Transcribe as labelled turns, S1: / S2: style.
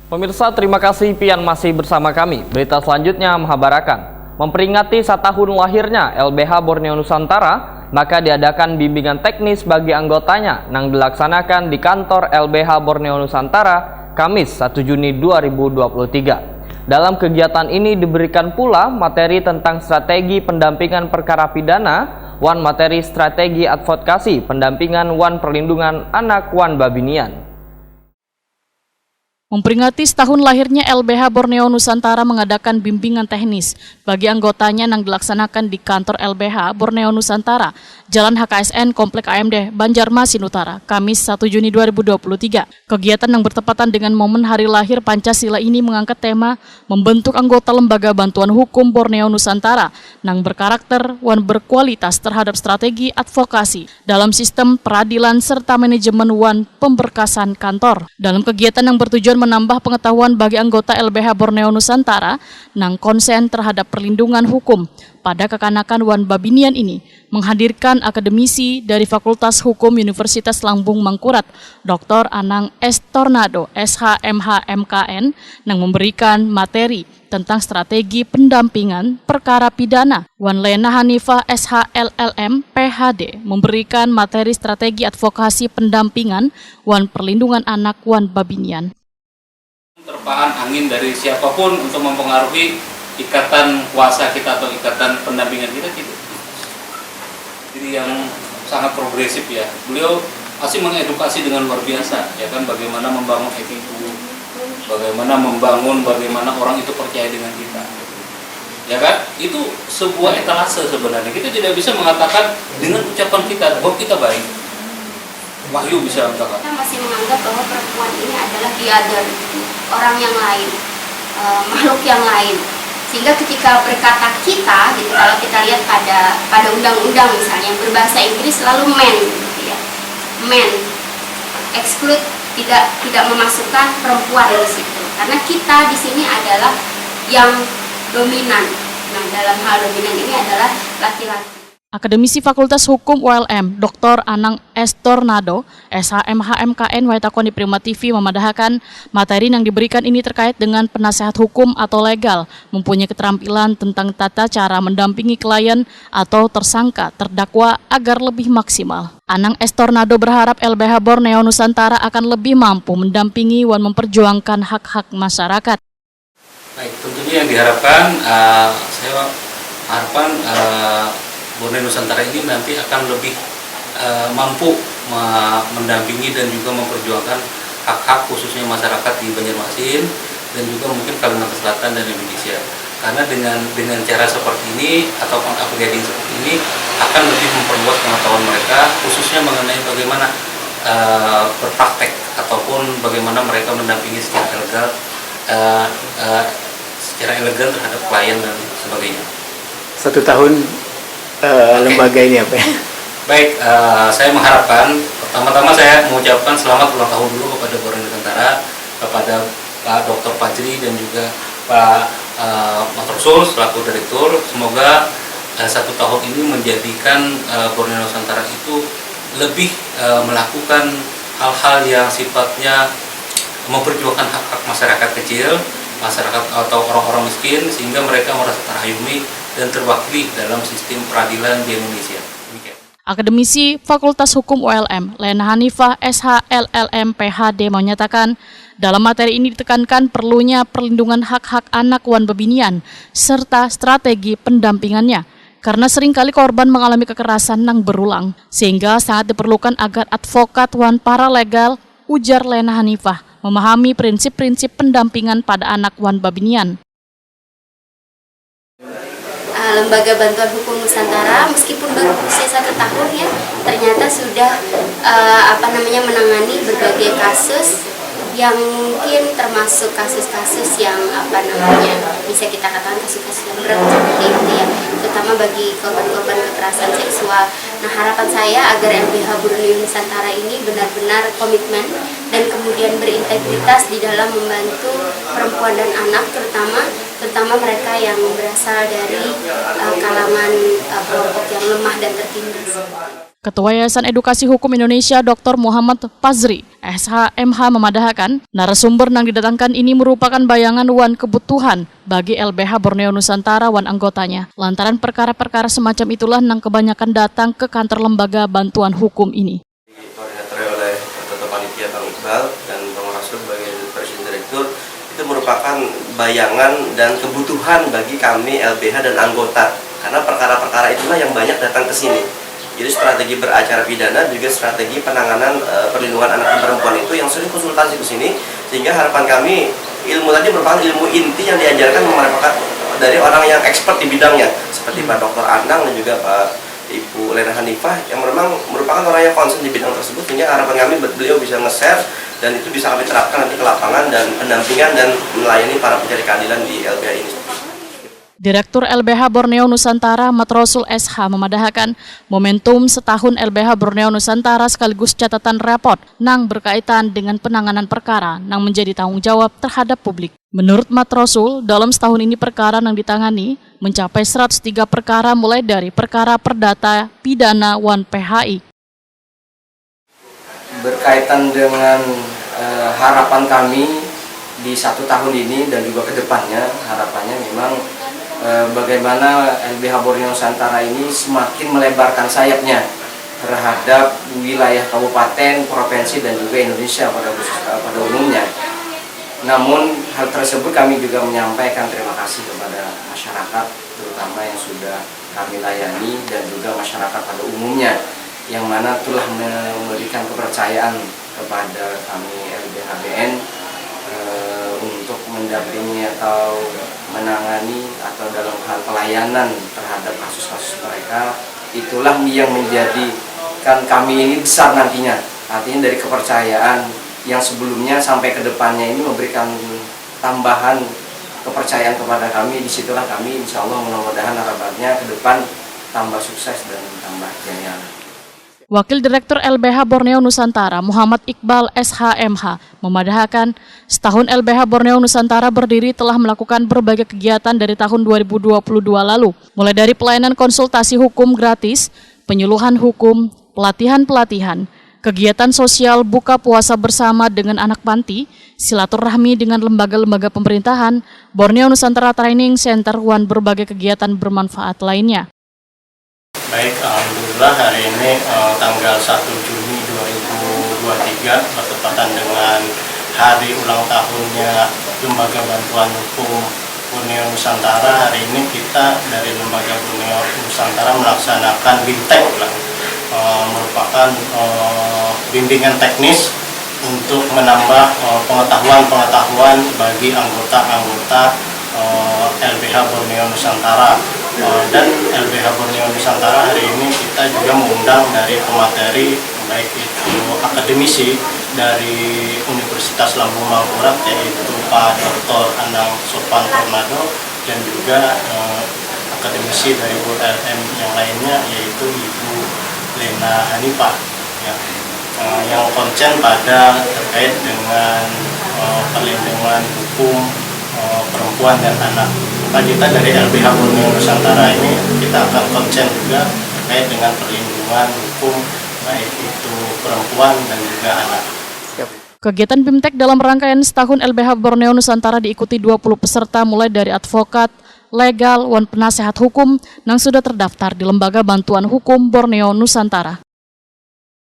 S1: Pemirsa, terima kasih pian masih bersama kami. Berita selanjutnya menghabarkan, memperingati 1 tahun lahirnya LBH Borneo Nusantara, maka diadakan bimbingan teknis bagi anggotanya yang dilaksanakan di kantor LBH Borneo Nusantara Kamis 1 Juni 2023. Dalam kegiatan ini diberikan pula materi tentang strategi pendampingan perkara pidana, materi strategi advokasi pendampingan perlindungan anak Babinian.
S2: Memperingati setahun lahirnya LBH Borneo Nusantara mengadakan bimbingan teknis bagi anggotanya yang dilaksanakan di kantor LBH Borneo Nusantara, Jalan HKSN Komplek AMD, Banjarmasin Utara, Kamis 1 Juni 2023. Kegiatan yang bertepatan dengan momen hari lahir Pancasila ini mengangkat tema membentuk anggota Lembaga Bantuan Hukum Borneo Nusantara yang berkarakter berkualitas terhadap strategi advokasi dalam sistem peradilan serta manajemen pemberkasan kantor. Dalam kegiatan yang bertujuan menambah pengetahuan bagi anggota LBH Borneo Nusantara nang konsen terhadap perlindungan hukum pada kekanakan Babinian ini, menghadirkan akademisi dari Fakultas Hukum Universitas Lambung Mangkurat, Dr. Anang S. Tornado, SHMH MKN, yang memberikan materi tentang strategi pendampingan perkara pidana. Lena Hanifah SHLLM PhD memberikan materi strategi advokasi pendampingan perlindungan anak Babinian.
S3: Terpaan angin dari siapapun untuk mempengaruhi ikatan kuasa kita atau ikatan pendampingan kita gitu. Jadi yang sangat progresif ya. Beliau pasti mengedukasi dengan luar biasa ya kan, bagaimana membangun EPU, bagaimana orang itu percaya dengan kita. Ya kan? Itu sebuah etalase sebenarnya. Kita tidak bisa mengatakan dengan ucapan kita bahwa kita baik. Wahyu bisa mengatakan.
S4: Kita masih menganggap bahwa perempuan ini adalah the other, orang yang lain, makhluk yang lain. Sehingga ketika berkata kita, gitu, kalau kita lihat pada undang-undang misalnya yang berbahasa Inggris selalu man, gitu ya, man, exclude, tidak memasukkan perempuan di situ. Karena kita di sini adalah yang dominan. Nah, dalam hal dominan ini adalah laki-laki.
S2: Akademisi Fakultas Hukum ULM, Dr. Anang S. Tornado, SHMH MKN Waitakoni Prima TV memadahkan materi yang diberikan ini terkait dengan penasehat hukum atau legal, mempunyai keterampilan tentang tata cara mendampingi klien atau tersangka terdakwa agar lebih maksimal. Anang S. Tornado berharap LBH Borneo Nusantara akan lebih mampu mendampingi memperjuangkan hak-hak masyarakat.
S3: Baik, tentunya yang diharapkan, saya harapan Borneo Nusantara ini nanti akan lebih mampu mendampingi dan juga memperjuangkan hak-hak khususnya masyarakat di Banjarmasin dan juga mungkin Kalimantan Selatan dan Indonesia. Karena dengan cara seperti ini ataupun upgrading seperti ini akan lebih memperluas pengetahuan mereka khususnya mengenai bagaimana berpraktek ataupun bagaimana mereka mendampingi secara elegan terhadap klien dan sebagainya.
S5: 1 tahun lembaga ini apa ya?
S3: Baik, saya mengharapkan pertama-tama saya mengucapkan selamat ulang tahun dulu kepada Borneo Nusantara, kepada Pak Dr. Fajri dan juga Pak Mas Rasul selaku direktur. Semoga 1 tahun ini menjadikan Borneo Nusantara itu lebih melakukan hal-hal yang sifatnya memperjuangkan hak-hak masyarakat kecil, masyarakat atau orang-orang miskin, sehingga mereka merasa terayungi dan terwakili dalam sistem peradilan di Indonesia. Demikian.
S2: Akademisi Fakultas Hukum ULM, Lena Hanifah SHLLM PhD menyatakan, dalam materi ini ditekankan perlunya perlindungan hak-hak anak Babinian serta strategi pendampingannya. Karena seringkali korban mengalami kekerasan yang berulang, sehingga sangat diperlukan agar advokat paralegal, ujar Lena Hanifah, memahami prinsip-prinsip pendampingan pada anak Babinian.
S4: Lembaga Bantuan Hukum Nusantara meskipun baru usia 1 tahun ya, ternyata sudah menangani berbagai kasus yang mungkin termasuk kasus-kasus yang bisa kita katakan kasus-kasus yang berat seperti itu ya, terutama bagi korban-korban kekerasan seksual. Nah, harapan saya agar LBH Borneo Nusantara ini benar-benar komitmen dan kemudian berintegritas di dalam membantu perempuan dan anak, terutama mereka yang berasal dari kalangan kelompok yang lemah dan tertindas.
S2: Ketua Yayasan Edukasi Hukum Indonesia Dr. Muhammad Fazri, SHMH memadahkan, narasumber yang didatangkan ini merupakan bayangan wan kebutuhan bagi LBH Borneo Nusantara wan anggotanya. Lantaran perkara-perkara semacam itulah yang kebanyakan datang ke kantor lembaga bantuan hukum ini.
S6: Dikoordinasi oleh Ketua Panitia Kang Iqbal dan Bang Rasul sebagai Presiden Direktur, itu merupakan bayangan dan kebutuhan bagi kami LBH dan anggota. Karena perkara-perkara itulah yang banyak datang ke sini. Jadi strategi beracara pidana juga strategi penanganan perlindungan anak dan perempuan itu yang sering konsultasi ke sini, sehingga harapan kami ilmu tadi merupakan ilmu inti yang diajarkan merupakan dari orang yang expert di bidangnya seperti Pak Dr. Anang dan juga Pak Ibu Lena Hanifah yang memang merupakan orang yang concern di bidang tersebut, sehingga harapan kami beliau bisa nge-share dan itu bisa kami terapkan nanti ke lapangan dan pendampingan dan melayani para pencari keadilan di LBH ini.
S2: Direktur LBH Borneo Nusantara Matrosul SH memadahkan momentum setahun LBH Borneo Nusantara sekaligus catatan rapot nang berkaitan dengan penanganan perkara nang menjadi tanggung jawab terhadap publik. Menurut Matrosul, dalam setahun ini perkara yang ditangani mencapai 103 perkara mulai dari perkara perdata pidana wan PHI.
S7: Berkaitan dengan harapan kami di 1 tahun ini dan juga ke depannya, harapannya memang bagaimana LBH Borneo Nusantara ini semakin melebarkan sayapnya terhadap wilayah kabupaten, provinsi dan juga Indonesia pada umumnya. Namun hal tersebut kami juga menyampaikan terima kasih kepada masyarakat terutama yang sudah kami layani dan juga masyarakat pada umumnya yang mana telah memberikan kepercayaan kepada kami LBHBN untuk mendampingi atau menangani atau dalam hal pelayanan terhadap kasus-kasus mereka. Itulah yang menjadikan kami ini besar nantinya, artinya dari kepercayaan yang sebelumnya sampai ke depannya ini memberikan tambahan kepercayaan kepada kami. Disitulah kami insya Allah mudah-mudahan harapannya ke depan tambah sukses dan tambah jaya.
S2: Wakil Direktur LBH Borneo Nusantara Muhammad Iqbal SHMH memadahkan setahun LBH Borneo Nusantara berdiri telah melakukan berbagai kegiatan dari tahun 2022 lalu, mulai dari pelayanan konsultasi hukum gratis, penyuluhan hukum, pelatihan-pelatihan, kegiatan sosial buka puasa bersama dengan anak panti, silaturahmi dengan lembaga-lembaga pemerintahan, Borneo Nusantara Training Center, dan berbagai kegiatan bermanfaat lainnya.
S8: Baik, alhamdulillah hari ini tanggal 1 Juni 2023 bertepatan dengan hari ulang tahunnya Lembaga Bantuan Hukum Borneo Nusantara. Hari ini kita dari Lembaga Borneo Nusantara melaksanakan BIMTEK, merupakan bimbingan teknis untuk menambah pengetahuan bagi anggota-anggota LBH Borneo Nusantara. Dan LBH Borneo Nusantara hari ini kita juga mengundang dari pemateri baik itu akademisi dari Universitas Lambung Mangkurat yaitu Pak Dr. Anang Sopan Tornado dan juga akademisi dari ULM yang lainnya yaitu Ibu Lena Hanifah yang konsen pada terkait dengan perlindungan hukum perempuan dan anak. Maka kita dari LBH Borneo Nusantara ini kita akan konsen juga terkait dengan perlindungan hukum baik itu perempuan dan juga anak.
S2: Kegiatan BIMTEK dalam rangkaian setahun LBH Borneo Nusantara diikuti 20 peserta mulai dari advokat, legal, dan penasehat hukum yang sudah terdaftar di Lembaga Bantuan Hukum Borneo Nusantara.